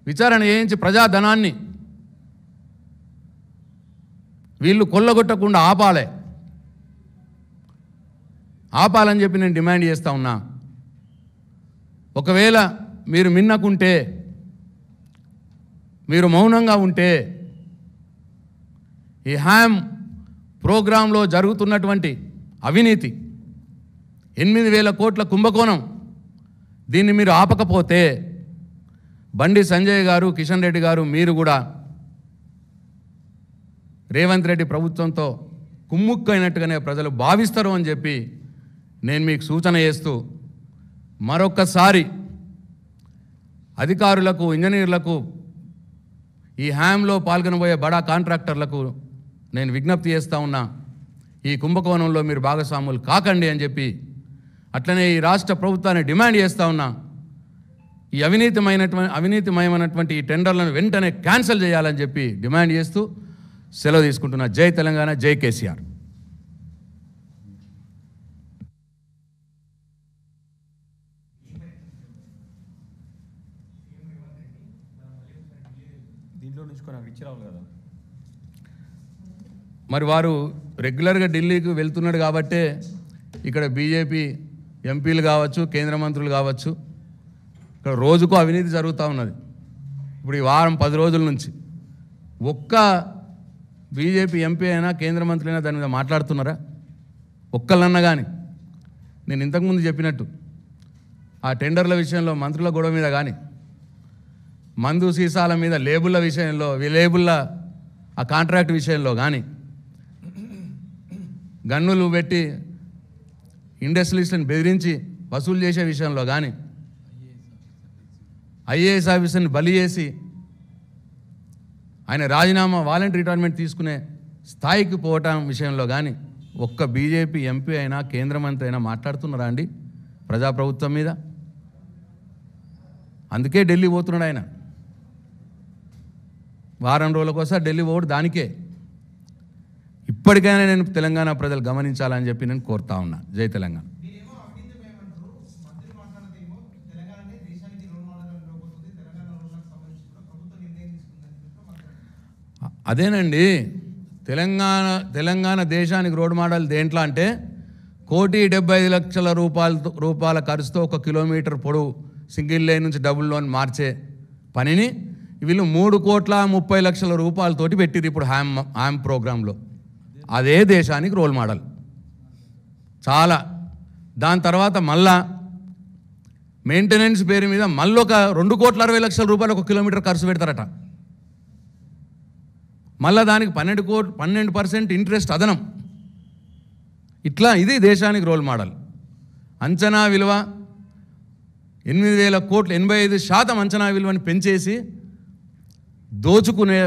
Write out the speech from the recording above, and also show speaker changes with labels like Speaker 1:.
Speaker 1: విచారణ చేయించి ప్రజాధనాన్ని వీళ్ళు కొల్లగొట్టకుండా ఆపాలని చెప్పి నేను డిమాండ్ చేస్తూ ఉన్నా. ఒకవేళ మీరు మిన్నకుంటే, మీరు మౌనంగా ఉంటే ఈ హ్యామ్ ప్రోగ్రాంలో జరుగుతున్నటువంటి అవినీతి 8,000 కోట్ల కుంభకోణం దీన్ని మీరు ఆపకపోతే బండి సంజయ్ గారు, కిషన్ రెడ్డి గారు మీరు కూడా రేవంత్ రెడ్డి ప్రభుత్వంతో కుమ్ముక్కైనట్టుగానే ప్రజలు భావిస్తారు అని చెప్పి నేను మీకు సూచన చేస్తూ మరొక్కసారి అధికారులకు, ఇంజనీర్లకు, ఈ హ్యామ్లో పాల్గొనబోయే బడా కాంట్రాక్టర్లకు నేను విజ్ఞప్తి చేస్తూ ఉన్నా, ఈ కుంభకోణంలో మీరు భాగస్వాములు కాకండి అని చెప్పి, అట్లనే ఈ రాష్ట్ర ప్రభుత్వాన్ని డిమాండ్ చేస్తూ ఉన్నా, ఈ అవినీతిమయమైనటువంటి ఈ టెండర్లను వెంటనే క్యాన్సిల్ చేయాలని చెప్పి డిమాండ్ చేస్తూ సెలవు తీసుకుంటున్నా. జై తెలంగాణ, జై కేసీఆర్. మరి వారు రెగ్యులర్గా ఢిల్లీకి వెళ్తున్నాడు కాబట్టే ఇక్కడ బీజేపీ ఎంపీలు కావచ్చు, కేంద్ర మంత్రులు కావచ్చు, ఇక్కడ రోజుకో అవినీతి జరుగుతూ ఉన్నది. ఇప్పుడు ఈ వారం 10 రోజుల నుంచి ఒక్క బీజేపీ ఎంపీ అయినా, కేంద్ర మంత్రి అయినా దాని మీద మాట్లాడుతున్నారా? ఒక్కళ్ళన్నా కానీ. నేను ఇంతకుముందు చెప్పినట్టు ఆ టెండర్ల విషయంలో, మంత్రుల గొడవ మీద కానీ, మందు సీసాల మీద లేబుల్ల విషయంలో, లేబుల్ల ఆ కాంట్రాక్ట్ విషయంలో కానీ, గన్నులు పెట్టి ఇండస్ట్రియలిస్ట్ని బెదిరించి వసూలు చేసే విషయంలో కానీ, ఐఏఎస్ ఆఫీసర్ని బలి చేసి ఆయన రాజీనామా, వాలంటరీ రిటైర్మెంట్ తీసుకునే స్థాయికి పోవటం విషయంలో కానీ ఒక్క బీజేపీ ఎంపీ అయినా, కేంద్ర మంత్రి అయినా మాట్లాడుతున్నారా అండి ప్రజాప్రభుత్వం మీద? అందుకే ఢిల్లీ పోతున్నాడు ఆయన. వారం రోజులకోసారి ఢిల్లీ పోవడం దానికే. ఇప్పటికైనా నేను తెలంగాణ ప్రజలు గమనించాలని చెప్పి నేను కోరుతా ఉన్నా. జై తెలంగాణ. అదేనండి, తెలంగాణ దేశానికి రోడ్ మోడల్ దేంట్లో అంటే 1,75,00,000 రూపాయల ఖర్చుతో 1 కిలోమీటర్ పొడవు సింగిల్ లైన్ నుంచి డబుల్ లోన్ మార్చే పనిని వీళ్ళు 3,30,00,000 రూపాయలతోటి పెట్టిరు ఇప్పుడు హ్యామ్ ప్రోగ్రాంలో. అదే దేశానికి రోల్ మోడల్. చాలా. దాని తర్వాత మళ్ళా మెయింటెనెన్స్ పేరు మీద మళ్ళీ ఒక 2,60,00,000 రూపాయలు 1 కిలోమీటర్ ఖర్చు పెడతారట. మళ్ళీ దానికి 12% ఇంట్రెస్ట్ అదనం. ఇట్లా ఇది దేశానికి రోల్ మోడల్. అంచనా విలువ 8,000 కోట్లు, 85% అంచనా విలువని పెంచేసి దోచుకునే